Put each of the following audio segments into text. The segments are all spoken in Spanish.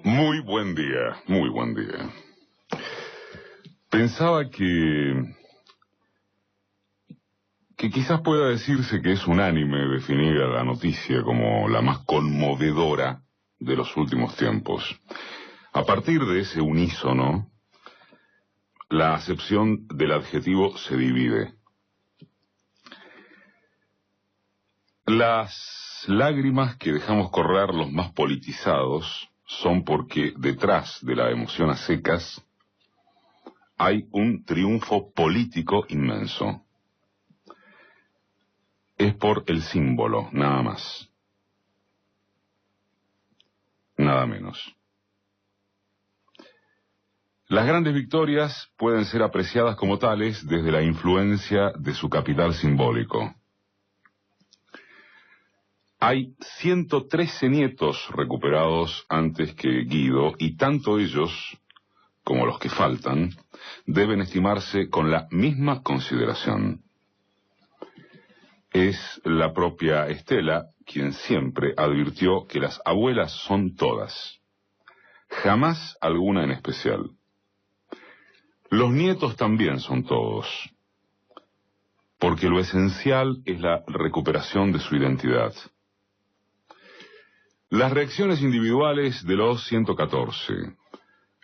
Muy buen día, muy buen día. Pensaba que quizás pueda decirse que es unánime definir a la noticia como la más conmovedora de los últimos tiempos. A partir de ese unísono, la acepción del adjetivo se divide. Las lágrimas que dejamos correr los más politizados son porque detrás de la emoción a secas hay un triunfo político inmenso. Es por el símbolo, nada más. Nada menos. Las grandes victorias pueden ser apreciadas como tales desde la influencia de su capital simbólico. Hay 113 nietos recuperados antes que Guido, y tanto ellos como los que faltan deben estimarse con la misma consideración. Es la propia Estela quien siempre advirtió que las abuelas son todas, jamás alguna en especial. Los nietos también son todos, porque lo esencial es la recuperación de su identidad. Las reacciones individuales de los 114,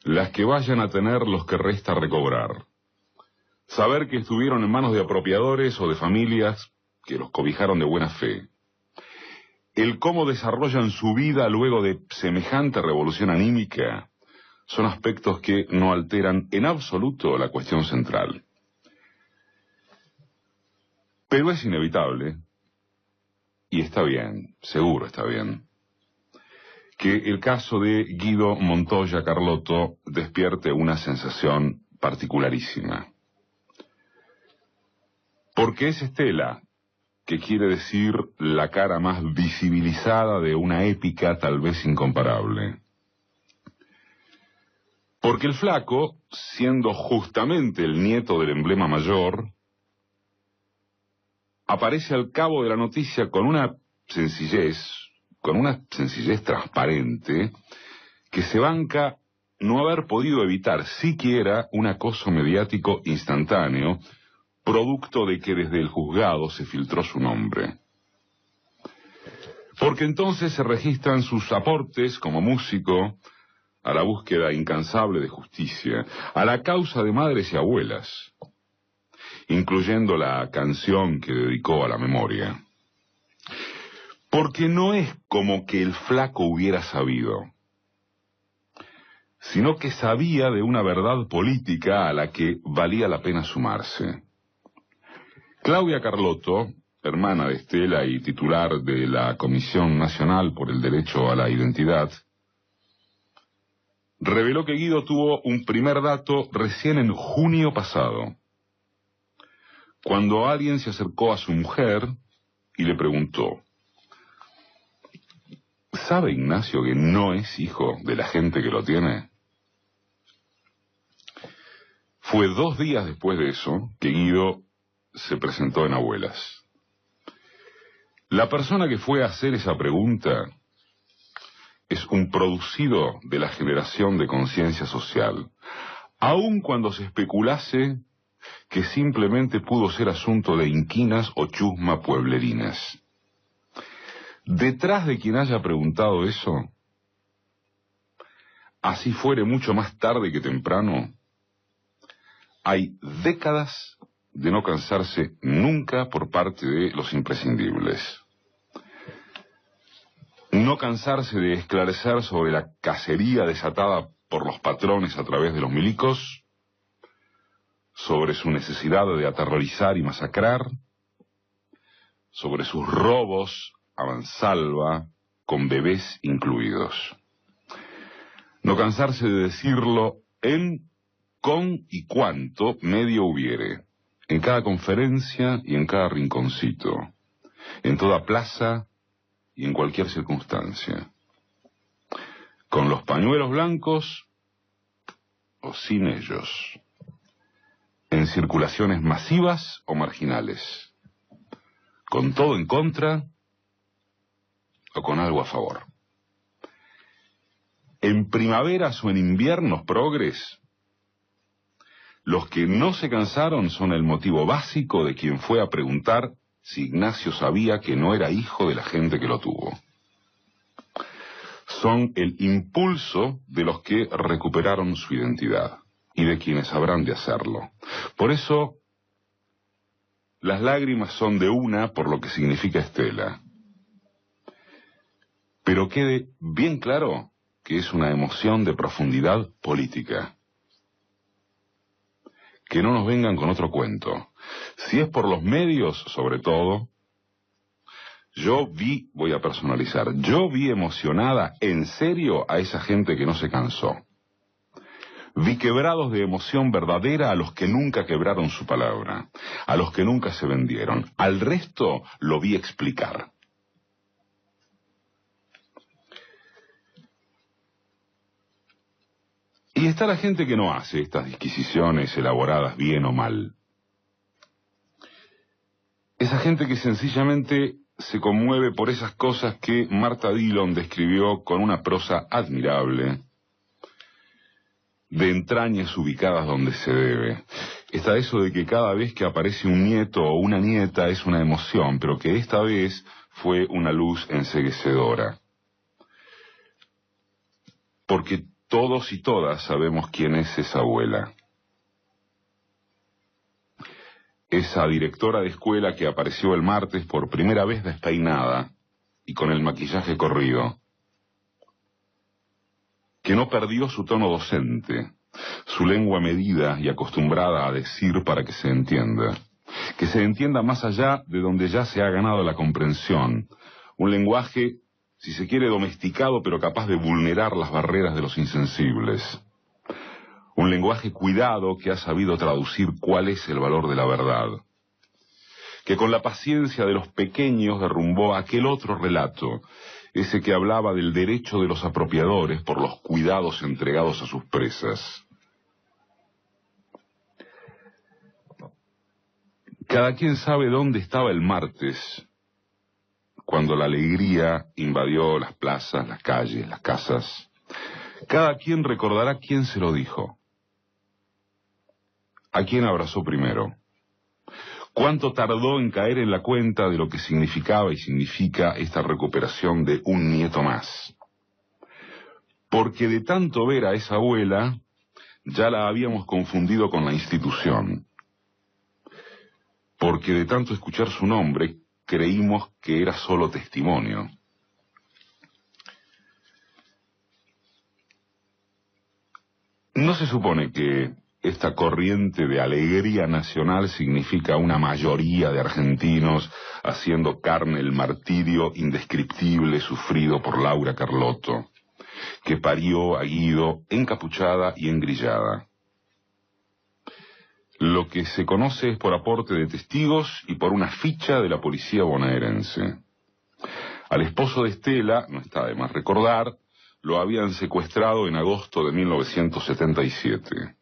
las que vayan a tener los que resta recobrar. Saber que estuvieron en manos de apropiadores o de familias que los cobijaron de buena fe. El cómo desarrollan su vida luego de semejante revolución anímica son aspectos que no alteran en absoluto la cuestión central. Pero es inevitable, y está bien, seguro está bien, que el caso de Guido Montoya Carlotto despierte una sensación particularísima. Porque es Estela, que quiere decir la cara más visibilizada de una épica tal vez incomparable. Porque el flaco, siendo justamente el nieto del emblema mayor, aparece al cabo de la noticia con una sencillez transparente, que se banca no haber podido evitar siquiera un acoso mediático instantáneo, producto de que desde el juzgado se filtró su nombre. Porque entonces se registran sus aportes como músico a la búsqueda incansable de justicia, a la causa de madres y abuelas, incluyendo la canción que dedicó a la memoria. Porque no es como que el flaco hubiera sabido, sino que sabía de una verdad política a la que valía la pena sumarse. Claudia Carlotto, hermana de Estela y titular de la Comisión Nacional por el Derecho a la Identidad, reveló que Guido tuvo un primer dato recién en junio pasado, cuando alguien se acercó a su mujer y le preguntó: ¿sabe Ignacio que no es hijo de la gente que lo tiene? Fue 2 días después de eso que Guido se presentó en Abuelas. La persona que fue a hacer esa pregunta es un producido de la generación de conciencia social, aun cuando se especulase que simplemente pudo ser asunto de inquinas o chusma pueblerinas. Detrás de quien haya preguntado eso, así fuere mucho más tarde que temprano, hay décadas de no cansarse nunca por parte de los imprescindibles. No cansarse de esclarecer sobre la cacería desatada por los patrones a través de los milicos, sobre su necesidad de aterrorizar y masacrar, sobre sus robos a mansalva, con bebés incluidos. No cansarse de decirlo en, con y cuanto medio hubiere, en cada conferencia y en cada rinconcito, en toda plaza y en cualquier circunstancia, con los pañuelos blancos o sin ellos, en circulaciones masivas o marginales, con todo en contra o con algo a favor. En en primaveras o en inviernos progres, los que no se cansaron son el motivo básico de quien fue a preguntar si Ignacio sabía que no era hijo de la gente que lo tuvo. Son el impulso de los que recuperaron su identidad y de quienes habrán de hacerlo. Por eso, las lágrimas son de una por lo que significa Estela. Pero quede bien claro que es una emoción de profundidad política. Que no nos vengan con otro cuento. Si es por los medios, sobre todo, voy a personalizar, yo vi emocionada, en serio, a esa gente que no se cansó. Vi quebrados de emoción verdadera a los que nunca quebraron su palabra, a los que nunca se vendieron. Al resto lo vi explicar. Y está la gente que no hace estas disquisiciones elaboradas bien o mal. Esa gente que sencillamente se conmueve por esas cosas que Marta Dillon describió con una prosa admirable, de entrañas ubicadas donde se debe. Está eso de que cada vez que aparece un nieto o una nieta es una emoción, pero que esta vez fue una luz enceguecedora. Porque todos y todas sabemos quién es esa abuela. Esa directora de escuela que apareció el martes por primera vez despeinada y con el maquillaje corrido. Que no perdió su tono docente, su lengua medida y acostumbrada a decir para que se entienda. Que se entienda más allá de donde ya se ha ganado la comprensión. Un lenguaje, si se quiere, domesticado, pero capaz de vulnerar las barreras de los insensibles. Un lenguaje cuidado que ha sabido traducir cuál es el valor de la verdad. Que con la paciencia de los pequeños derrumbó aquel otro relato, ese que hablaba del derecho de los apropiadores por los cuidados entregados a sus presas. Cada quien sabe dónde estaba el martes, cuando la alegría invadió las plazas, las calles, las casas. Cada quien recordará quién se lo dijo. ¿A quién abrazó primero? ¿Cuánto tardó en caer en la cuenta de lo que significaba y significa esta recuperación de un nieto más? Porque de tanto ver a esa abuela, ya la habíamos confundido con la institución. Porque de tanto escuchar su nombre, creímos que era solo testimonio. ¿No se supone que esta corriente de alegría nacional significa una mayoría de argentinos haciendo carne el martirio indescriptible sufrido por Laura Carlotto, que parió a Guido encapuchada y engrillada? Lo que se conoce es por aporte de testigos y por una ficha de la policía bonaerense. Al esposo de Estela, no está de más recordar, lo habían secuestrado en agosto de 1977.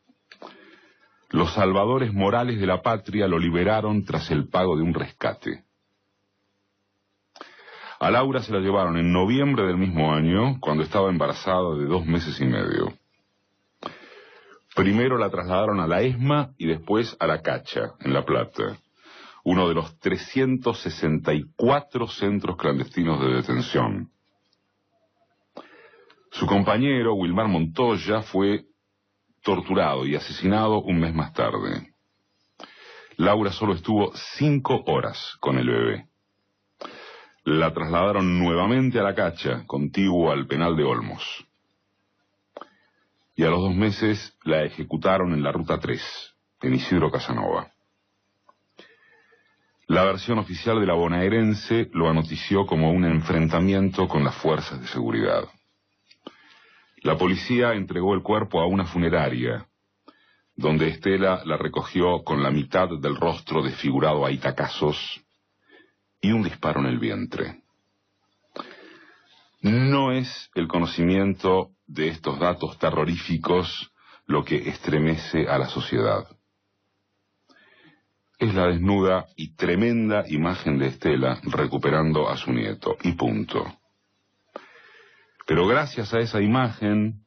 Los salvadores morales de la patria lo liberaron tras el pago de un rescate. A Laura se la llevaron en noviembre del mismo año, cuando estaba embarazada de 2 meses y medio. Primero la trasladaron a la ESMA y después a la Cacha, en La Plata, uno de los 364 centros clandestinos de detención. Su compañero, Wilmar Montoya, fue torturado y asesinado un mes más tarde. Laura solo estuvo 5 horas con el bebé. La trasladaron nuevamente a la Cacha, contiguo al penal de Olmos. Y a los 2 meses la ejecutaron en la Ruta 3, en Isidro Casanova. La versión oficial de la bonaerense lo anotició como un enfrentamiento con las fuerzas de seguridad. La policía entregó el cuerpo a una funeraria, donde Estela la recogió con la mitad del rostro desfigurado a itacazos y un disparo en el vientre. No es el conocimiento de estos datos terroríficos lo que estremece a la sociedad. Es la desnuda y tremenda imagen de Estela recuperando a su nieto, y punto. Pero gracias a esa imagen,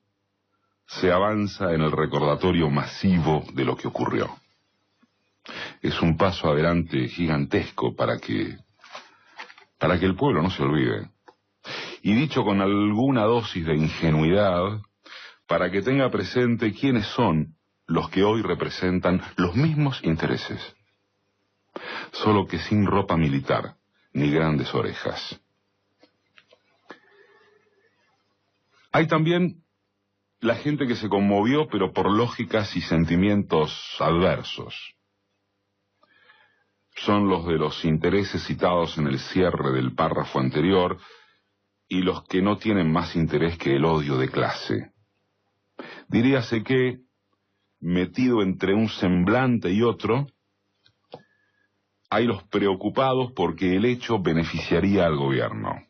se avanza en el recordatorio masivo de lo que ocurrió. Es un paso adelante gigantesco para que el pueblo no se olvide. Y dicho con alguna dosis de ingenuidad, para que tenga presente quiénes son los que hoy representan los mismos intereses, solo que sin ropa militar ni grandes orejas. Hay también la gente que se conmovió, pero por lógicas y sentimientos adversos. Son los de los intereses citados en el cierre del párrafo anterior y los que no tienen más interés que el odio de clase. Diríase que, metido entre un semblante y otro, hay los preocupados porque el hecho beneficiaría al gobierno.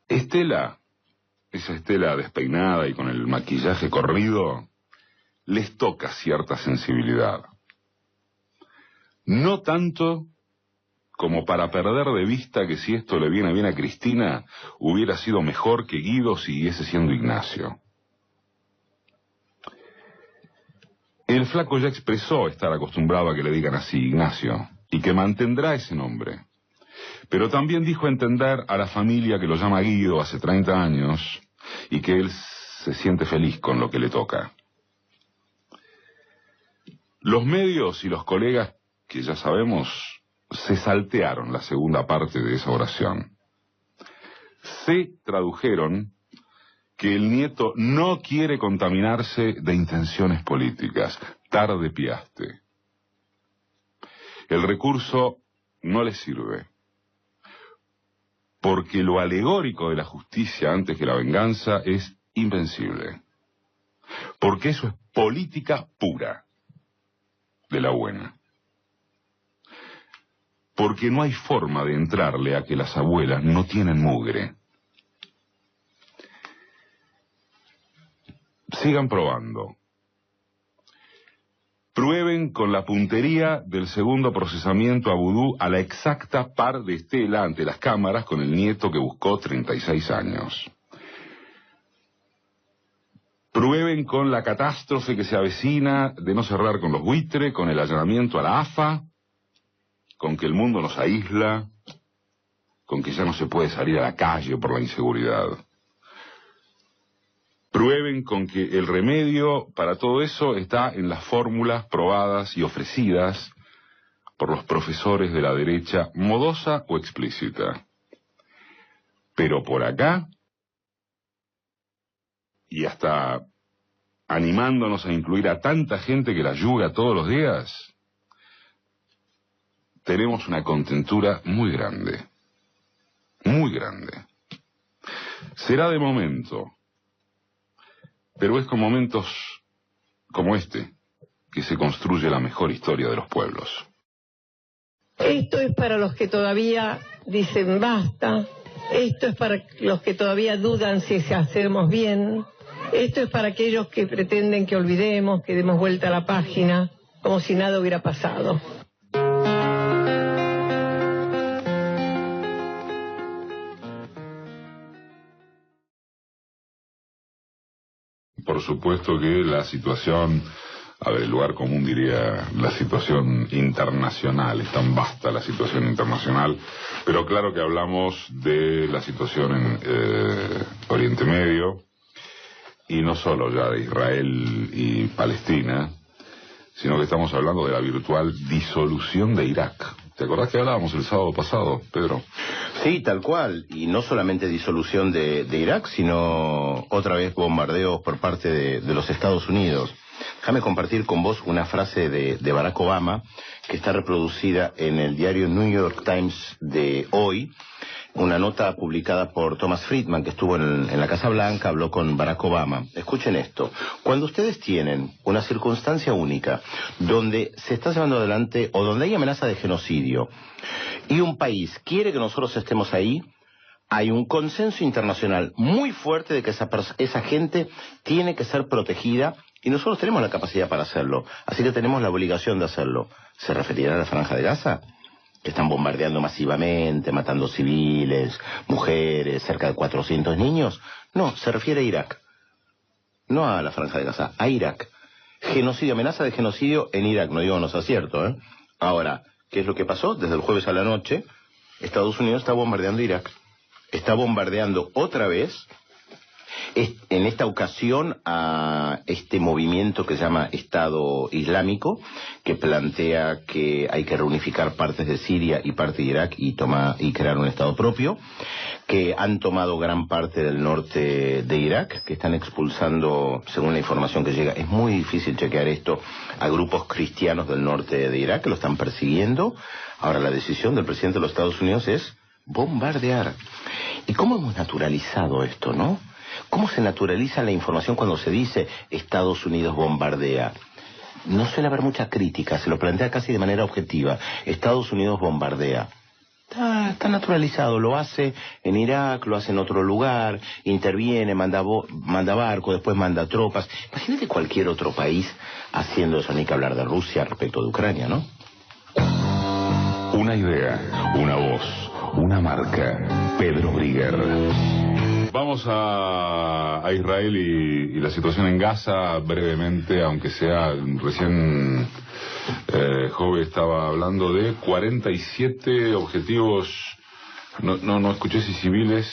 Estela, esa Estela despeinada y con el maquillaje corrido, les toca cierta sensibilidad. No tanto como para perder de vista que si esto le viene bien a Cristina, hubiera sido mejor que Guido siguiese siendo Ignacio. El flaco ya expresó estar acostumbrado a que le digan así, Ignacio, y que mantendrá ese nombre. Pero también dijo entender a la familia que lo llama Guido hace 30 años y que él se siente feliz con lo que le toca. Los medios y los colegas, que ya sabemos, se saltearon la segunda parte de esa oración. Se tradujeron que el nieto no quiere contaminarse de intenciones políticas. Tarde piaste. El recurso no le sirve, porque lo alegórico de la justicia antes que la venganza es invencible. Porque eso es política pura, de la buena. Porque no hay forma de entrarle a que las abuelas no tienen mugre. Sigan probando. Prueben con la puntería del segundo procesamiento a vudú a la exacta par de Estela ante las cámaras con el nieto que buscó 36 años. Prueben con la catástrofe que se avecina de no cerrar con los buitres, con el allanamiento a la AFA, con que el mundo nos aísla, con que ya no se puede salir a la calle por la inseguridad. Prueben con que el remedio para todo eso está en las fórmulas probadas y ofrecidas por los profesores de la derecha, modosa o explícita. Pero por acá, y hasta animándonos a incluir a tanta gente que la yuga todos los días, tenemos una contentura muy grande. Muy grande. Será de momento, pero es con momentos como este que se construye la mejor historia de los pueblos. Esto es para los que todavía dicen basta, esto es para los que todavía dudan si hacemos bien, esto es para aquellos que pretenden que olvidemos, que demos vuelta a la página, como si nada hubiera pasado. Por supuesto que la situación, el lugar común diría la situación internacional, es tan vasta la situación internacional, pero claro que hablamos de la situación en Oriente Medio, y no solo ya de Israel y Palestina, sino que estamos hablando de la virtual disolución de Irak. ¿Te acordás que hablábamos el sábado pasado, Pedro? Sí, tal cual, y no solamente disolución de Irak, sino otra vez bombardeos por parte de los Estados Unidos. Déjame compartir con vos una frase de Barack Obama, que está reproducida en el diario New York Times de hoy, una nota publicada por Thomas Friedman, que estuvo en la Casa Blanca, habló con Barack Obama. Escuchen esto: cuando ustedes tienen una circunstancia única, donde se está llevando adelante, o donde hay amenaza de genocidio, y un país quiere que nosotros estemos ahí, hay un consenso internacional muy fuerte de que esa gente tiene que ser protegida, y nosotros tenemos la capacidad para hacerlo, así que tenemos la obligación de hacerlo. ¿Se referirá a la Franja de Gaza? que están bombardeando masivamente, matando civiles, mujeres, cerca de 400 niños. No, se refiere a Irak. No a la Franja de Gaza, a Irak. Genocidio, amenaza de genocidio en Irak, no digo no sea cierto, ¿eh? Ahora, ¿qué es lo que pasó? Desde el jueves a la noche, Estados Unidos está bombardeando Irak. Está bombardeando otra vez, en esta ocasión, a este movimiento que se llama Estado Islámico, que plantea que hay que reunificar partes de Siria y parte de Irak y crear un Estado propio, que han tomado gran parte del norte de Irak, que están expulsando, según la información que llega, es muy difícil chequear esto, a grupos cristianos del norte de Irak, que lo están persiguiendo. Ahora, la decisión del presidente de los Estados Unidos es bombardear. ¿Y cómo hemos naturalizado esto, no? ¿Cómo se naturaliza la información cuando se dice Estados Unidos bombardea? No suele haber mucha crítica, se lo plantea casi de manera objetiva. Estados Unidos bombardea. Está naturalizado, lo hace en Irak, lo hace en otro lugar, interviene, manda barco, después manda tropas. Imagínate cualquier otro país haciendo eso, ni que hablar de Rusia respecto de Ucrania, ¿no? Una idea, una voz, una marca. Pedro Briguer. Vamos a Israel y la situación en Gaza brevemente, aunque sea recién Jove estaba hablando de 47 objetivos, no escuché si civiles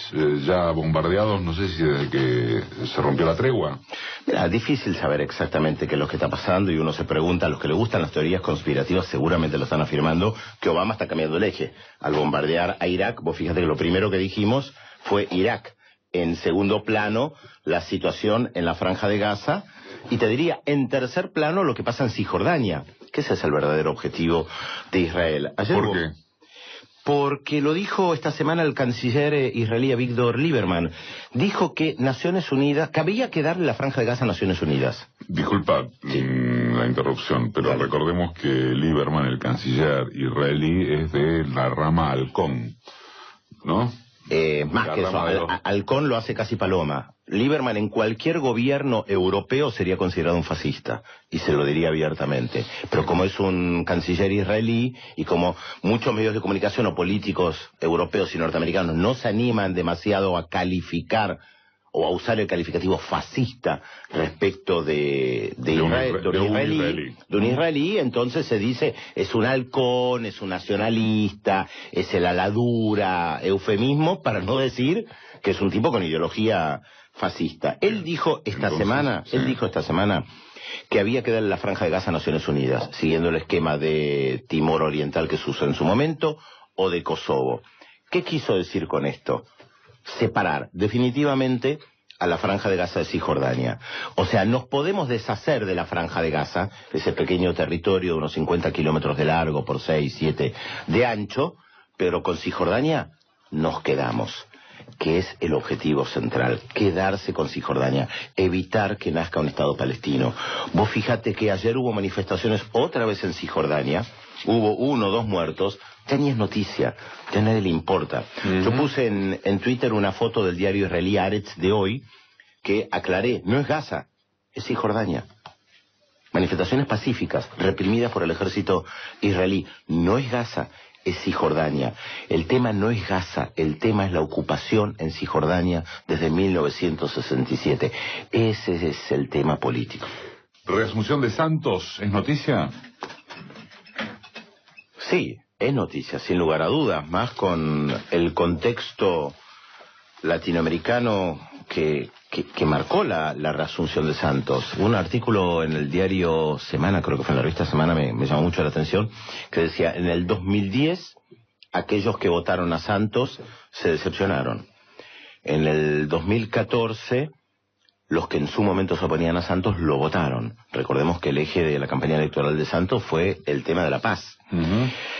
ya bombardeados, no sé si desde que se rompió la tregua. Mira, difícil saber exactamente qué es lo que está pasando y uno se pregunta, a los que le gustan las teorías conspirativas seguramente lo están afirmando, que Obama está cambiando el eje. Al bombardear a Irak, vos fíjate que lo primero que dijimos fue Irak. En segundo plano, la situación en la Franja de Gaza, y te diría, en tercer plano, lo que pasa en Cisjordania, que ese es el verdadero objetivo de Israel. ¿Por qué? Porque lo dijo esta semana el canciller israelí Víctor Lieberman. Dijo que Naciones Unidas, que había que darle la Franja de Gaza a Naciones Unidas. Disculpa la interrupción, pero Dale. Recordemos que Lieberman, el canciller israelí, es de la rama halcón, ¿no? Más que eso, Halcón lo hace casi Paloma. Lieberman en cualquier gobierno europeo sería considerado un fascista, y se lo diría abiertamente. Pero como es un canciller israelí, y como muchos medios de comunicación o políticos europeos y norteamericanos no se animan demasiado a calificar o a usar el calificativo fascista respecto de un israelí, entonces se dice es un halcón, es un nacionalista, es el aladura, eufemismo para no decir que es un tipo con ideología fascista. Él dijo esta semana que había que darle la Franja de Gaza a Naciones Unidas, siguiendo el esquema de Timor Oriental que se usó en su momento, o de Kosovo. ¿Qué quiso decir con esto? Separar definitivamente a la Franja de Gaza de Cisjordania. O sea, nos podemos deshacer de la Franja de Gaza, ese pequeño territorio de unos 50 kilómetros de largo por 6, 7 de ancho, pero con Cisjordania nos quedamos, que es el objetivo central, quedarse con Cisjordania, evitar que nazca un Estado palestino. Vos fíjate que ayer hubo manifestaciones otra vez en Cisjordania, hubo 1 o 2 muertos, ya ni es noticia, ya a nadie le importa. Yo puse en Twitter una foto del diario israelí Haaretz de hoy, que aclaré, no es Gaza, es Cisjordania. Manifestaciones pacíficas, reprimidas por el ejército israelí, no es Gaza, es Cisjordania. El tema no es Gaza, el tema es la ocupación en Cisjordania desde 1967. Ese es el tema político. ¿Reasunción de Santos es noticia? Sí, es noticia, sin lugar a dudas, más con el contexto latinoamericano que marcó la reasunción de Santos. Un artículo en el diario Semana, creo que fue en la revista Semana, me llamó mucho la atención, que decía, en el 2010, aquellos que votaron a Santos se decepcionaron. En el 2014, los que en su momento se oponían a Santos lo votaron. Recordemos que el eje de la campaña electoral de Santos fue el tema de la paz.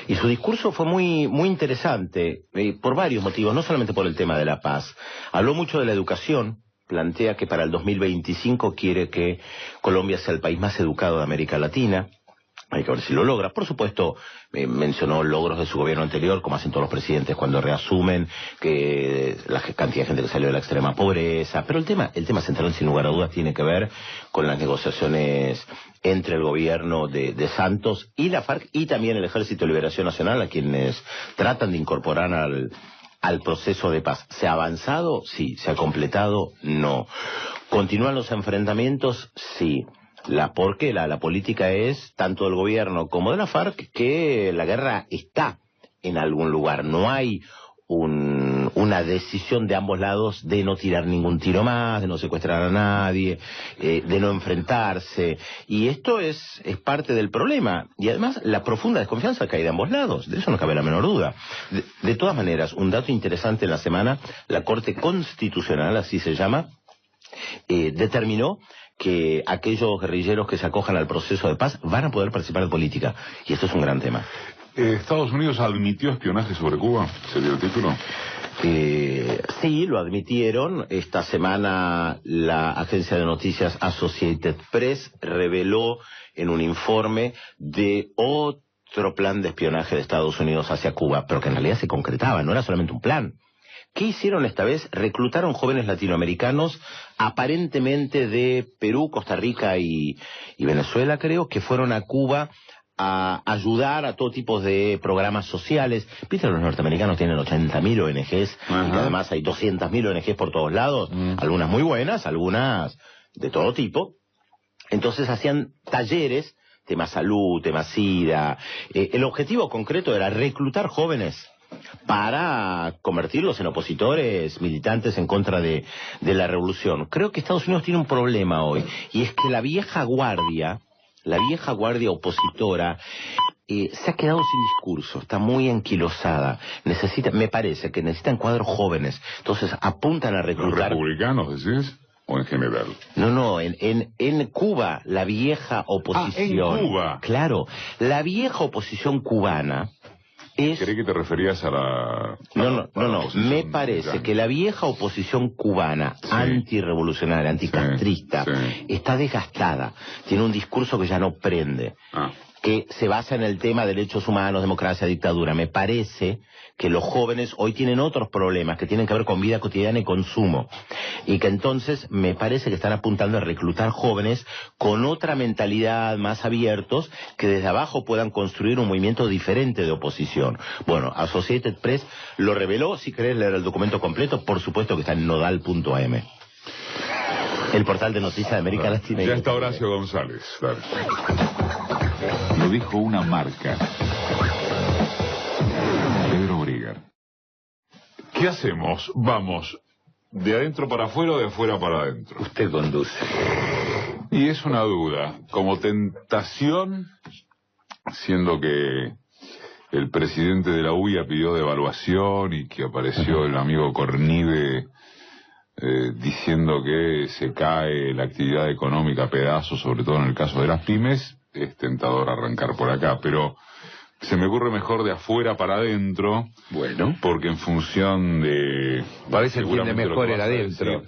Y su discurso fue muy interesante, por varios motivos, no solamente por el tema de la paz. Habló mucho de la educación, plantea que para el 2025 quiere que Colombia sea el país más educado de América Latina. Hay que ver si lo logra. Por supuesto, mencionó logros de su gobierno anterior, como hacen todos los presidentes cuando reasumen, que la cantidad de gente que salió de la extrema pobreza. Pero el tema central, sin lugar a dudas, tiene que ver con las negociaciones entre el gobierno de Santos y la FARC, y también el Ejército de Liberación Nacional, a quienes tratan de incorporar al proceso de paz. ¿Se ha avanzado? Sí. ¿Se ha completado? No. ¿Continúan los enfrentamientos? Sí. Porque la política es, tanto del gobierno como de la FARC, que la guerra está en algún lugar. No hay una decisión de ambos lados de no tirar ningún tiro más, de no secuestrar a nadie, de no enfrentarse. Y esto es parte del problema. Y además, la profunda desconfianza que hay de ambos lados. De eso no cabe la menor duda. De todas maneras, un dato interesante en la semana, la Corte Constitucional, así se llama, determinó que aquellos guerrilleros que se acojan al proceso de paz van a poder participar en política. Y esto es un gran tema. ¿Estados Unidos admitió espionaje sobre Cuba? ¿Sería el título? Sí, lo admitieron. Esta semana la agencia de noticias Associated Press reveló en un informe de otro plan de espionaje de Estados Unidos hacia Cuba, pero que en realidad se concretaba, no era solamente un plan. ¿Qué hicieron esta vez? Reclutaron jóvenes latinoamericanos, aparentemente de Perú, Costa Rica y Venezuela, creo, que fueron a Cuba a ayudar a todo tipo de programas sociales. Viste, los norteamericanos tienen 80.000 ONGs, y que además hay 200.000 ONGs por todos lados, algunas muy buenas, algunas de todo tipo. Entonces hacían talleres, tema salud, tema SIDA. El objetivo concreto era reclutar jóvenes para convertirlos en opositores militantes en contra de la revolución. Creo que Estados Unidos tiene un problema hoy, y es que la vieja guardia opositora se ha quedado sin discurso, está muy enquilosada. Me parece que necesitan cuadros jóvenes, entonces apuntan a reclutar. ¿Los republicanos decís? ¿O en general? No, en Cuba, la vieja oposición. ¿En Cuba? Claro, la vieja oposición cubana. ¿Creí que te referías a la... No. Me parece que la vieja oposición cubana, antirrevolucionaria, anticastrista, está desgastada. Tiene un discurso que ya no prende. Que se basa en el tema de derechos humanos, democracia, dictadura. Me parece que los jóvenes hoy tienen otros problemas que tienen que ver con vida cotidiana y consumo. Y que entonces me parece que están apuntando a reclutar jóvenes con otra mentalidad, más abiertos, que desde abajo puedan construir un movimiento diferente de oposición. Bueno, Associated Press lo reveló. Si querés leer el documento completo, por supuesto que está en nodal.am. El portal de noticias de América Latina. Ya está Horacio González. Dale. Lo dijo una marca. Pedro Brigar. ¿Qué hacemos? ¿Vamos de adentro para afuera o de afuera para adentro? Usted conduce. Y es una duda. Como tentación, siendo que el presidente de la UIA pidió devaluación y que apareció el amigo Cornide diciendo que se cae la actividad económica a pedazos, sobre todo en el caso de las pymes, es tentador arrancar por acá, pero se me ocurre mejor de afuera para adentro. Bueno. Porque en función de... Por ahí se entiende mejor el adentro.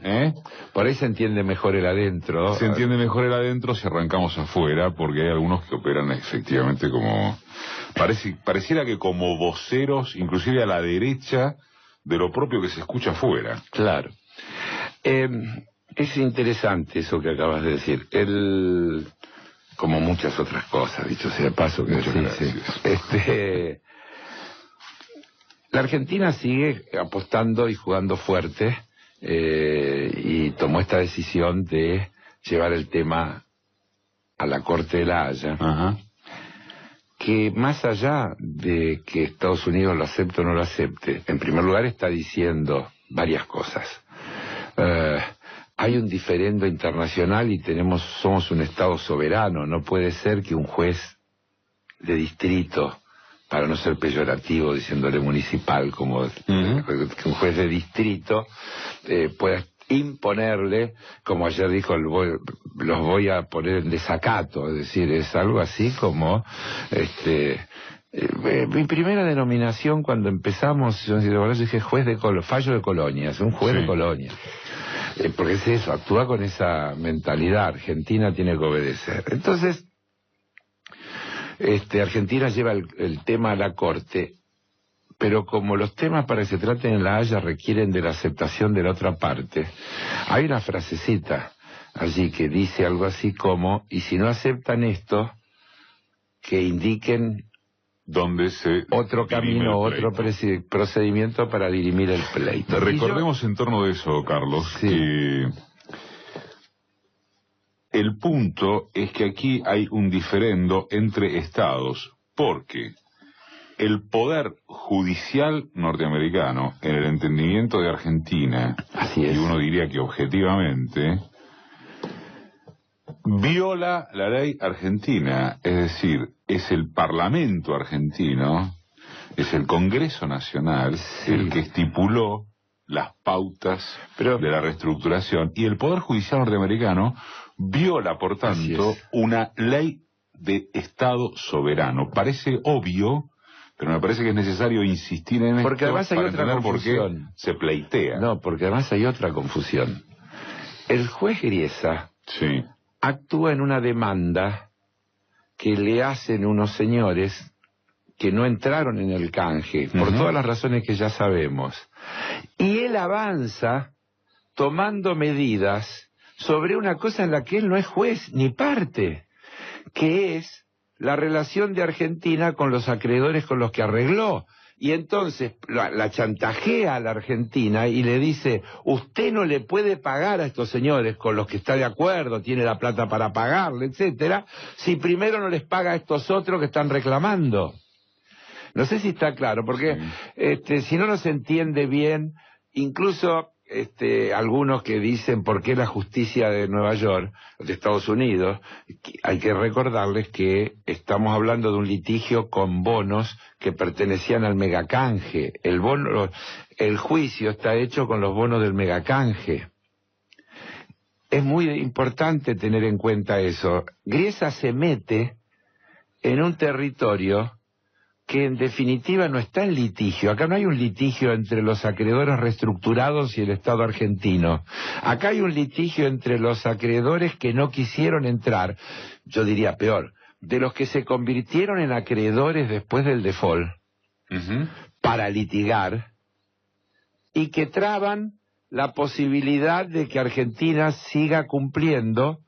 Por ahí se entiende mejor el adentro. Se entiende mejor el adentro si arrancamos afuera, porque hay algunos que operan efectivamente como... Pareciera que como voceros, inclusive a la derecha, de lo propio que se escucha afuera. Claro. Es interesante eso que acabas de decir. Como muchas otras cosas, dicho sea de paso. La Argentina sigue apostando y jugando fuerte, y tomó esta decisión de llevar el tema a la Corte de la Haya, que más allá de que Estados Unidos lo acepte o no lo acepte, en primer lugar está diciendo varias cosas. Hay un diferendo internacional y somos un Estado soberano. No puede ser que un juez de distrito, para no ser peyorativo diciéndole municipal, como que un juez de distrito pueda imponerle, como ayer dijo, los voy a poner en desacato. Es decir, es algo así como... mi primera denominación cuando empezamos, yo dije fallo de Colonia, es un juez de Colonia. Porque es eso, actúa con esa mentalidad. Argentina tiene que obedecer. Entonces, Argentina lleva el tema a la Corte, pero como los temas para que se traten en La Haya requieren de la aceptación de la otra parte, hay una frasecita allí que dice algo así como, y si no aceptan esto, que indiquen donde se otro camino, otro procedimiento para dirimir el pleito. Recordemos en torno de eso, Carlos, sí, que el punto es que aquí hay un diferendo entre estados, porque el poder judicial norteamericano, en el entendimiento de Argentina, así es, y uno diría que objetivamente, viola la ley argentina, es decir, es el Parlamento argentino, es el Congreso Nacional, sí, el que estipuló las pautas de la reestructuración, y el Poder Judicial norteamericano viola, por tanto, una ley de Estado soberano. Parece obvio, pero me parece que es necesario insistir en porque esto además hay para otra entender confusión. por qué se pleitea. No, porque además hay otra confusión. El juez Griesa sí, actúa en una demanda que le hacen unos señores que no entraron en el canje, por todas las razones que ya sabemos. Y él avanza tomando medidas sobre una cosa en la que él no es juez ni parte, que es la relación de Argentina con los acreedores con los que arregló. Y entonces la chantajea a la Argentina y le dice, usted no le puede pagar a estos señores con los que está de acuerdo, tiene la plata para pagarle, etcétera, si primero no les paga a estos otros que están reclamando. No sé si está claro, porque si no se entiende bien, incluso algunos que dicen por qué la justicia de Nueva York, de Estados Unidos, hay que recordarles que estamos hablando de un litigio con bonos que pertenecían al megacanje. El juicio está hecho con los bonos del megacanje. Es muy importante tener en cuenta eso. Griesa se mete en un territorio que en definitiva no está en litigio. Acá no hay un litigio entre los acreedores reestructurados y el Estado argentino. Acá hay un litigio entre los acreedores que no quisieron entrar, yo diría peor, de los que se convirtieron en acreedores después del default, para litigar, y que traban la posibilidad de que Argentina siga cumpliendo,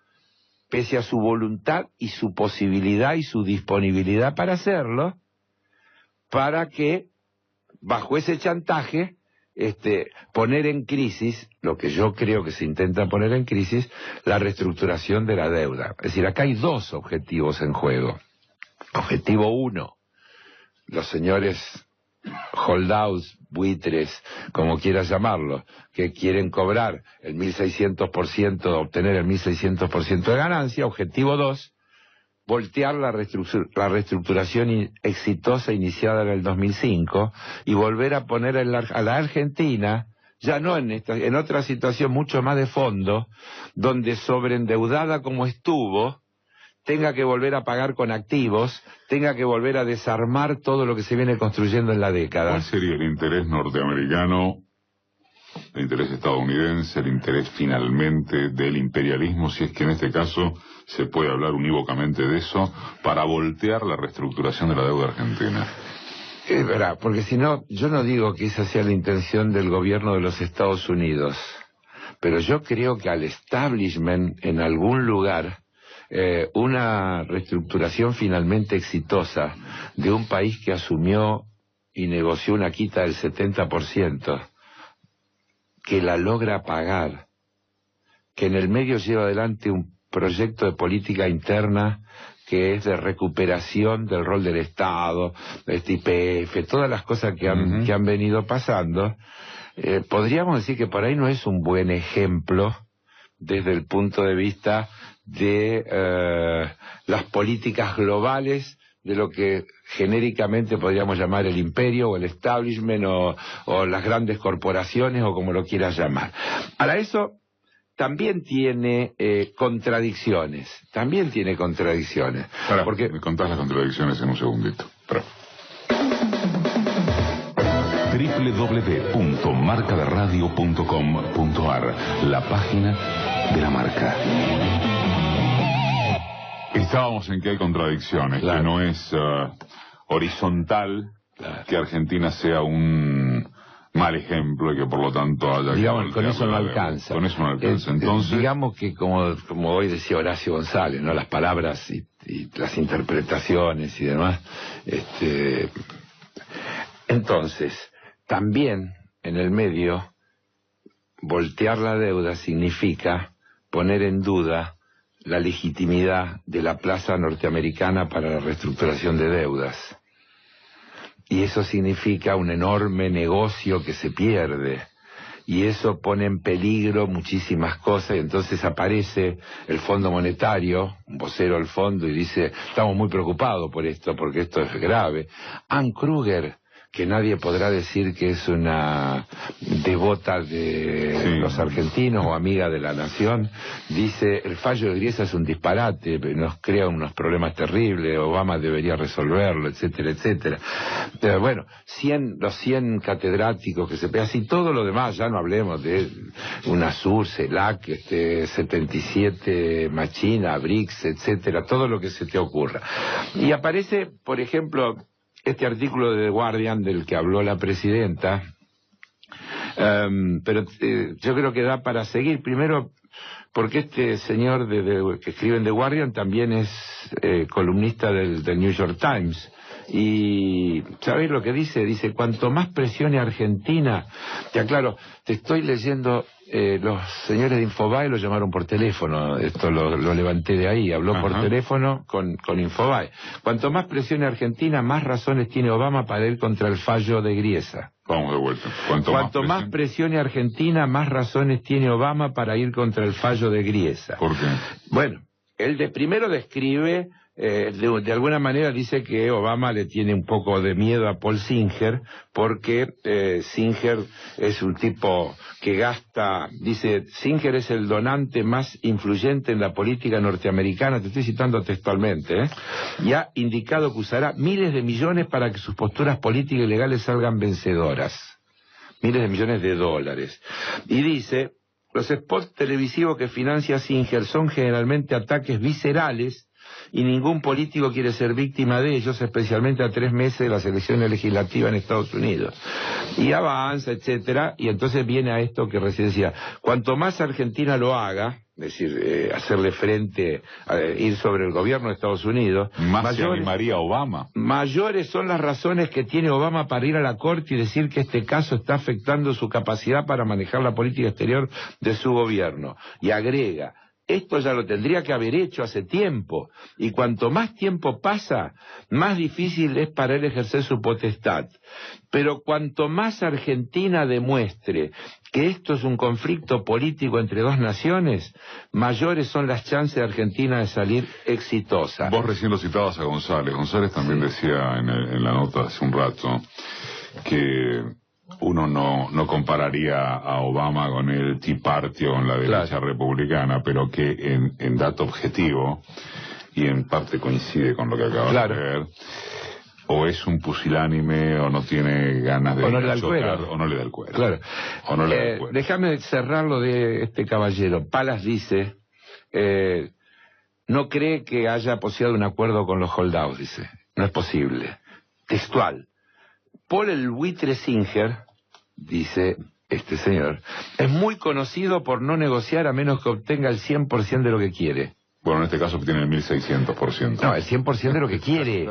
pese a su voluntad y su posibilidad y su disponibilidad para hacerlo, para que, bajo ese chantaje, poner en crisis, lo que yo creo que se intenta poner en crisis, la reestructuración de la deuda. Es decir, acá hay dos objetivos en juego. Objetivo 1, los señores holdouts, buitres, como quieras llamarlo, que quieren cobrar el 1.600%, obtener el 1.600% de ganancia. Objetivo 2, voltear la reestructuración exitosa iniciada en el 2005 y volver a poner a la Argentina, ya no en otra situación mucho más de fondo, donde sobreendeudada como estuvo, tenga que volver a pagar con activos, tenga que volver a desarmar todo lo que se viene construyendo en la década. ¿Cuál sería el interés norteamericano, el interés estadounidense, el interés finalmente del imperialismo, si es que en este caso se puede hablar unívocamente de eso, para voltear la reestructuración de la deuda argentina? Es verdad, porque si no, yo no digo que esa sea la intención del gobierno de los Estados Unidos, pero yo creo que al establishment en algún lugar, una reestructuración finalmente exitosa de un país que asumió y negoció una quita del 70%, que la logra pagar, que en el medio lleva adelante un proyecto de política interna que es de recuperación del rol del Estado, YPF, todas las cosas que han venido pasando, podríamos decir que por ahí no es un buen ejemplo desde el punto de vista de las políticas globales de lo que genéricamente podríamos llamar el imperio o el establishment o las grandes corporaciones o como lo quieras llamar. Ahora, eso también tiene contradicciones, Ahora, porque me contás las contradicciones en un segundito. www.marcaderadio.com.ar, la página de la marca. Estábamos en que hay contradicciones, claro, que no es horizontal, claro, que Argentina sea un mal ejemplo y que por lo tanto haya... Digamos, con eso no alcanza. Con eso no alcanza. Entonces, digamos que como hoy decía Horacio González, ¿no? Las palabras y las interpretaciones y demás. Entonces, también en el medio, voltear la deuda significa poner en duda la legitimidad de la plaza norteamericana para la reestructuración de deudas. Y eso significa un enorme negocio que se pierde. Y eso pone en peligro muchísimas cosas. Y entonces aparece el Fondo Monetario, un vocero del fondo, y dice, estamos muy preocupados por esto, porque esto es grave. Ann Kruger, que nadie podrá decir que es una devota de los argentinos o amiga de la nación, dice, el fallo de Griesa es un disparate, nos crea unos problemas terribles, Obama debería resolverlo, etcétera, etcétera. Pero bueno, los 100 catedráticos que se pegan, y todo lo demás, ya no hablemos de UNASUR, CELAC, 77 Machina, BRICS, etcétera, todo lo que se te ocurra. Y aparece, por ejemplo, este artículo de The Guardian del que habló la presidenta, pero yo creo que da para seguir. Primero, porque este señor que escribe en The Guardian también es columnista del New York Times. Y ¿sabéis lo que dice? Dice, cuanto más presione Argentina... Ya claro, te estoy leyendo... los señores de Infobae lo llamaron por teléfono, esto lo levanté de ahí, habló por teléfono con Infobae. Cuanto más presione Argentina, más razones tiene Obama para ir contra el fallo de Griesa. Vamos de vuelta. Cuanto más presione Argentina, más razones tiene Obama para ir contra el fallo de Griesa. ¿Por qué? Bueno, él primero describe... de alguna manera dice que Obama le tiene un poco de miedo a Paul Singer, porque Singer es un tipo que gasta, dice, Singer es el donante más influyente en la política norteamericana, te estoy citando textualmente, y ha indicado que usará miles de millones para que sus posturas políticas y legales salgan vencedoras. Miles de millones de dólares. Y dice, los spots televisivos que financia Singer son generalmente ataques viscerales y ningún político quiere ser víctima de ellos, especialmente a 3 meses de las elecciones legislativas en Estados Unidos. Y avanza, etcétera, y entonces viene a esto que recién decía, cuanto más Argentina lo haga, es decir, hacerle frente, ir sobre el gobierno de Estados Unidos, más se animaría Obama. Mayores son las razones que tiene Obama para ir a la corte y decir que este caso está afectando su capacidad para manejar la política exterior de su gobierno. Y agrega, esto ya lo tendría que haber hecho hace tiempo, y cuanto más tiempo pasa, más difícil es para él ejercer su potestad. Pero cuanto más Argentina demuestre que esto es un conflicto político entre dos naciones, mayores son las chances de Argentina de salir exitosa. Vos recién lo citabas a González. González también decía en la nota hace un rato que uno no compararía a Obama con el Tea Party o con la derecha republicana, pero que en dato objetivo, y en parte coincide con lo que acabas de ver, o es un pusilánime o no tiene ganas de o no le da el cuero. O no le da el cuero. Claro. O no le da el cuero. Déjame cerrar lo de este caballero. Palas dice, no cree que haya posibilidad de un acuerdo con los holdouts, dice. No es posible. Textual. Paul el buitre Singer, dice este señor, es muy conocido por no negociar a menos que obtenga el 100% de lo que quiere. Bueno, en este caso tiene el 1600%. No, el 100% de lo que quiere,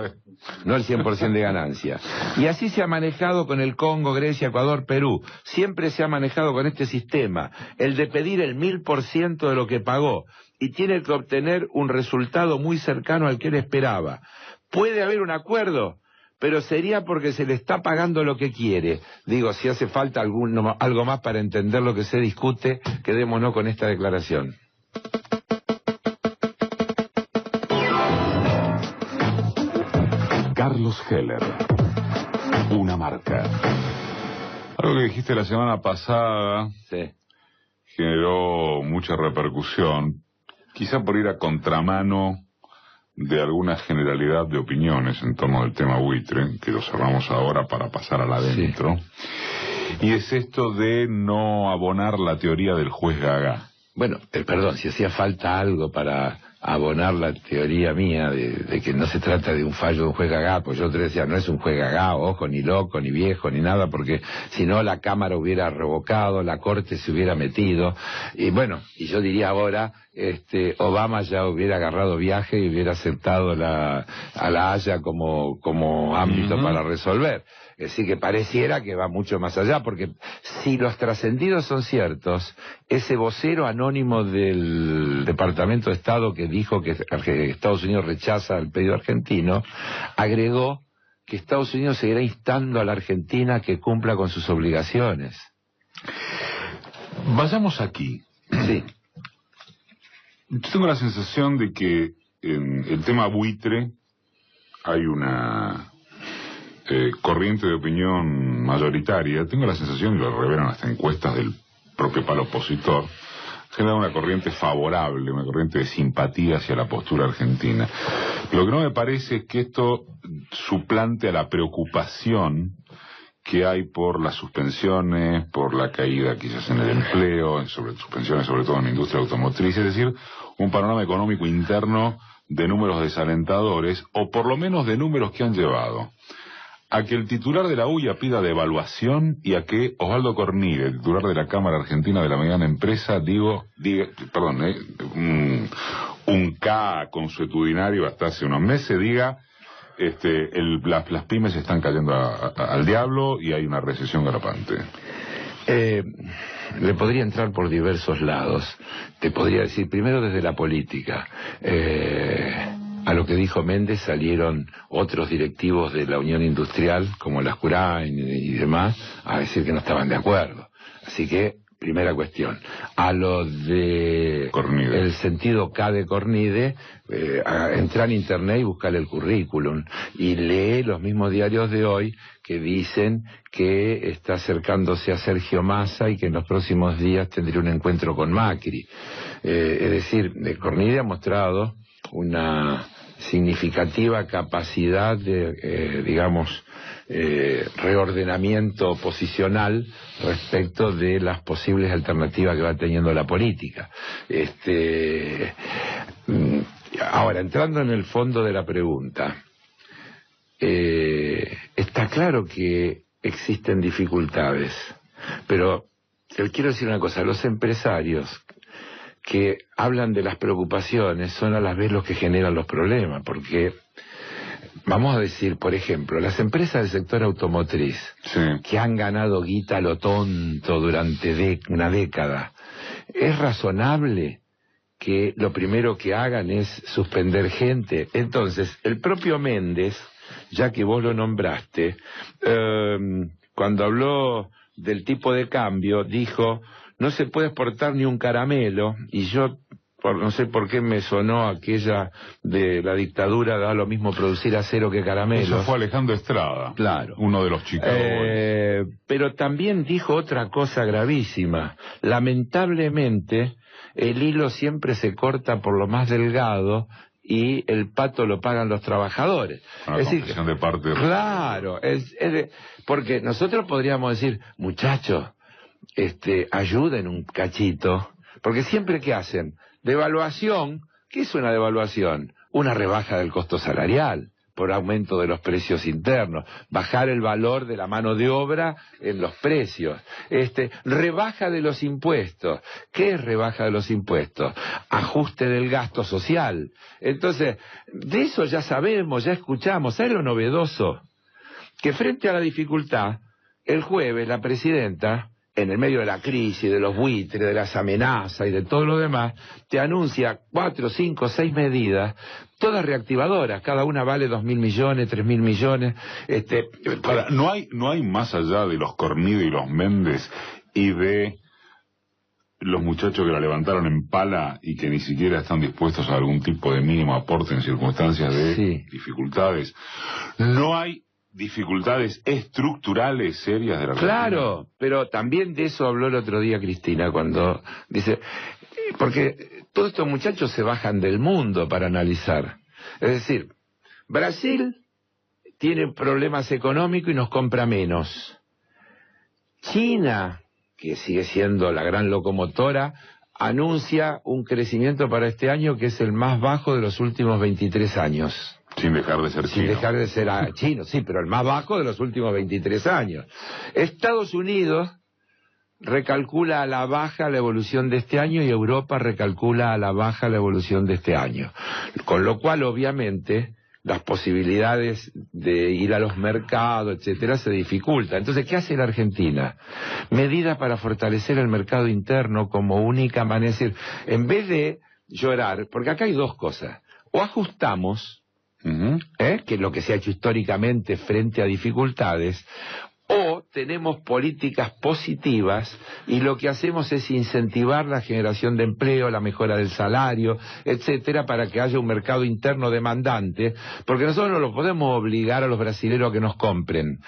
no el 100% de ganancia. Y así se ha manejado con el Congo, Grecia, Ecuador, Perú. Siempre se ha manejado con este sistema, el de pedir el 1000% de lo que pagó, y tiene que obtener un resultado muy cercano al que él esperaba. ¿Puede haber un acuerdo? Pero sería porque se le está pagando lo que quiere. Digo, si hace falta algo más para entender lo que se discute, quedémonos con esta declaración. Carlos Heller, una marca. Algo que dijiste la semana pasada generó mucha repercusión, quizá por ir a contramano de alguna generalidad de opiniones en torno del tema buitre, que lo cerramos ahora para pasar al adentro, y es esto de no abonar la teoría del juez Gagá. Bueno, perdón, si hacía falta algo para abonar la teoría mía de que no se trata de un fallo de un juez gagá, pues yo te decía, no es un juez gagá, ojo, ni loco, ni viejo, ni nada, porque si no la Cámara hubiera revocado, la Corte se hubiera metido, y bueno, y yo diría ahora, Obama ya hubiera agarrado viaje y hubiera aceptado a La Haya como ámbito para resolver. Es decir, que pareciera que va mucho más allá, porque si los trascendidos son ciertos, ese vocero anónimo del Departamento de Estado que dijo que Estados Unidos rechaza el pedido argentino, agregó que Estados Unidos seguirá instando a la Argentina a que cumpla con sus obligaciones. Vayamos aquí. Sí. Yo tengo la sensación de que en el tema buitre hay una corriente de opinión mayoritaria. Tengo la sensación, y lo revelan hasta encuestas del propio palo opositor, genera una corriente favorable, una corriente de simpatía hacia la postura argentina. Lo que no me parece es que esto suplante a la preocupación que hay por las suspensiones, por la caída quizás en el empleo, suspensiones sobre todo en la industria automotriz, es decir, un panorama económico interno de números desalentadores, o por lo menos de números que han llevado a que el titular de la UIA pida devaluación y a que Osvaldo Cornide, titular de la Cámara Argentina de la Mediana Empresa, un K consuetudinario hasta hace unos meses, diga las pymes están cayendo al diablo y hay una recesión galopante. Le podría entrar por diversos lados. Te podría decir, primero desde la política. A lo que dijo Méndez salieron otros directivos de la Unión Industrial, como Lascurain y demás, a decir que no estaban de acuerdo. Así que, primera cuestión. A lo de Cornide. El sentido K de Cornide, entra en internet y buscar el currículum y lee los mismos diarios de hoy que dicen que está acercándose a Sergio Massa y que en los próximos días tendría un encuentro con Macri. Es decir, Cornide ha mostrado una significativa capacidad de, reordenamiento posicional respecto de las posibles alternativas que va teniendo la política. Ahora, entrando en el fondo de la pregunta, está claro que existen dificultades, pero te quiero decir una cosa, los empresarios que hablan de las preocupaciones son a la vez los que generan los problemas, porque vamos a decir, por ejemplo, las empresas del sector automotriz, sí, que han ganado guita a lo tonto durante una década, ¿es razonable que lo primero que hagan es suspender gente? Entonces, el propio Méndez, ya que vos lo nombraste, cuando habló del tipo de cambio, dijo: no se puede exportar ni un caramelo, y yo no sé por qué me sonó aquella de la dictadura, da lo mismo producir acero que caramelo. Eso fue Alejandro Estrada, claro, uno de los Chicago Boys. Pero también dijo otra cosa gravísima. Lamentablemente, el hilo siempre se corta por lo más delgado y el pato lo pagan los trabajadores. Una es decir, de parte. Claro, porque nosotros podríamos decir, muchachos, ayuden un cachito, porque siempre que hacen devaluación, ¿qué es una devaluación? Una rebaja del costo salarial por aumento de los precios internos, bajar el valor de la mano de obra en los precios, rebaja de los impuestos. ¿Qué es rebaja de los impuestos? Ajuste del gasto social. Entonces, de eso ya sabemos, ya escuchamos. ¿Sabes lo novedoso? Que frente a la dificultad, el jueves la presidenta, en el medio de la crisis, de los buitres, de las amenazas y de todo lo demás, te anuncia 4, 5, 6 medidas, todas reactivadoras, cada una vale 2.000 millones, 3.000 millones. Ahora, no hay más allá de los Cornide y los Méndez y de los muchachos que la levantaron en pala y que ni siquiera están dispuestos a algún tipo de mínimo aporte en circunstancias de dificultades. No hay dificultades estructurales serias de la Argentina. Claro, pero también de eso habló el otro día Cristina, cuando dice, porque todos estos muchachos se bajan del mundo para analizar. Es decir, Brasil tiene problemas económicos y nos compra menos. China, que sigue siendo la gran locomotora, anuncia un crecimiento para este año que es el más bajo de los últimos 23 años. Sin dejar de ser chino. Sin dejar de ser chino, sí, pero el más bajo de los últimos 23 años. Estados Unidos recalcula a la baja la evolución de este año y Europa recalcula a la baja la evolución de este año. Con lo cual, obviamente, las posibilidades de ir a los mercados, etcétera, se dificultan. Entonces, ¿qué hace la Argentina? Medidas para fortalecer el mercado interno como única manera. Es decir, en vez de llorar, porque acá hay dos cosas. O ajustamos, que es lo que se ha hecho históricamente frente a dificultades, o tenemos políticas positivas y lo que hacemos es incentivar la generación de empleo, la mejora del salario, etcétera, para que haya un mercado interno demandante, porque nosotros no lo podemos obligar a los brasileños a que nos compren.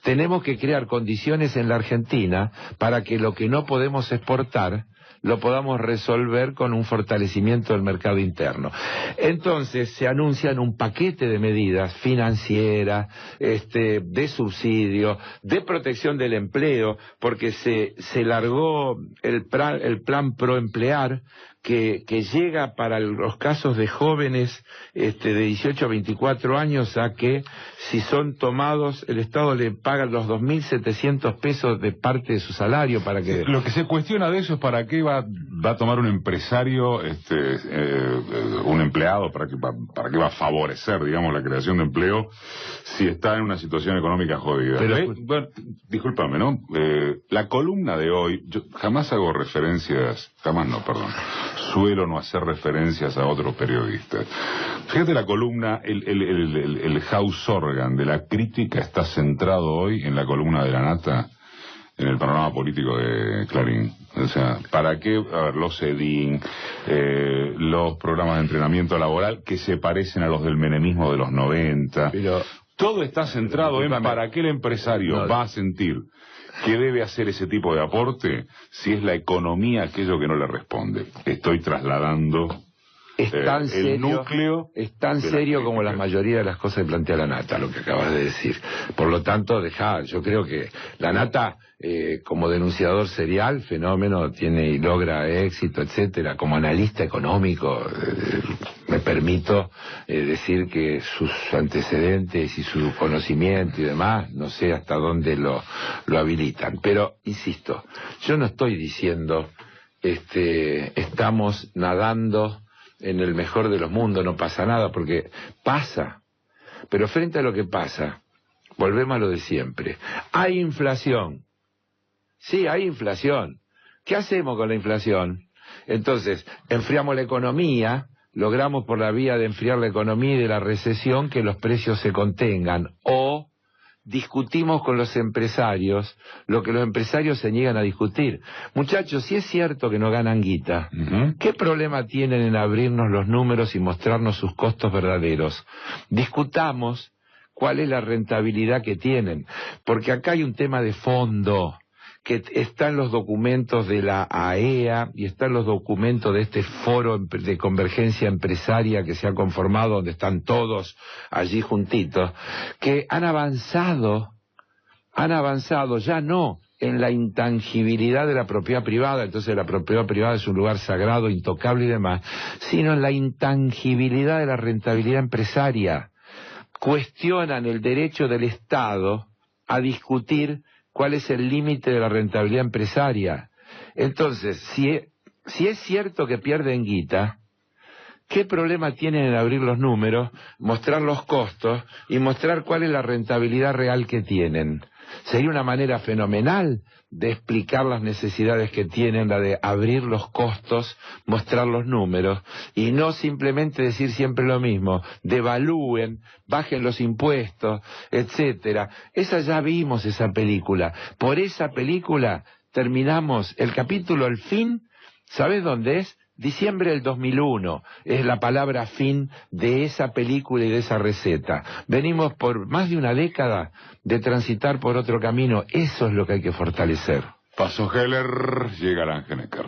Tenemos que crear condiciones en la Argentina para que lo que no podemos exportar lo podamos resolver con un fortalecimiento del mercado interno. Entonces se anuncian un paquete de medidas financieras, de subsidio, de protección del empleo, porque se largó el plan Proemplear, que llega para los casos de jóvenes de 18 a 24 años a que si son tomados el Estado le paga los 2.700 pesos de parte de su salario para que... Lo que se cuestiona de eso es para qué va a tomar un empresario, un empleado, para qué va a favorecer, digamos, la creación de empleo si está en una situación económica jodida. Pero, bueno, discúlpame, ¿no? La columna de hoy, yo jamás hago referencias, suelo no hacer referencias a otros periodistas. Fíjate la columna, el house organ de la crítica está centrado hoy en la columna de La Nata, en el panorama político de Clarín. O sea, ¿para qué? A ver, los EDIN, los programas de entrenamiento laboral que se parecen a los del menemismo de los 90. Pero, todo está centrado en para qué el empresario va a sentir que debe hacer ese tipo de aporte si es la economía aquello que no le responde. Estoy trasladando el núcleo. Es tan serio como la mayoría de las cosas que plantea La Nata, lo que acabas de decir. Por lo tanto, yo creo que La Nata, como denunciador serial, fenómeno, tiene y logra éxito, etcétera. Como analista económico, me permito decir que sus antecedentes y su conocimiento y demás, no sé hasta dónde lo habilitan. Pero, insisto, yo no estoy diciendo, estamos nadando en el mejor de los mundos, no pasa nada, porque pasa. Pero frente a lo que pasa, volvemos a lo de siempre. Hay inflación. Sí, hay inflación. ¿Qué hacemos con la inflación? Entonces, enfriamos la economía, logramos por la vía de enfriar la economía y de la recesión que los precios se contengan, o discutimos con los empresarios lo que los empresarios se niegan a discutir. Muchachos, si es cierto que no ganan guita, ¿qué problema tienen en abrirnos los números y mostrarnos sus costos verdaderos? Discutamos cuál es la rentabilidad que tienen, porque acá hay un tema de fondo que está en los documentos de la AEA y está en los documentos de este foro de convergencia empresaria que se ha conformado, donde están todos allí juntitos, que han avanzado ya no en la intangibilidad de la propiedad privada, entonces la propiedad privada es un lugar sagrado, intocable y demás, sino en la intangibilidad de la rentabilidad empresaria. Cuestionan el derecho del Estado a discutir cuál es el límite de la rentabilidad empresaria. Entonces, si es cierto que pierden guita, ¿qué problema tienen en abrir los números, mostrar los costos y mostrar cuál es la rentabilidad real que tienen? Sería una manera fenomenal de explicar las necesidades que tienen, la de abrir los costos, mostrar los números, y no simplemente decir siempre lo mismo, devalúen, bajen los impuestos, etcétera. Ya vimos esa película. Por esa película terminamos el capítulo al fin, ¿sabes dónde es? Diciembre del 2001 es la palabra fin de esa película y de esa receta. Venimos por más de una década de transitar por otro camino. Eso es lo que hay que fortalecer. Paso Heller, llega el Ángel Necker.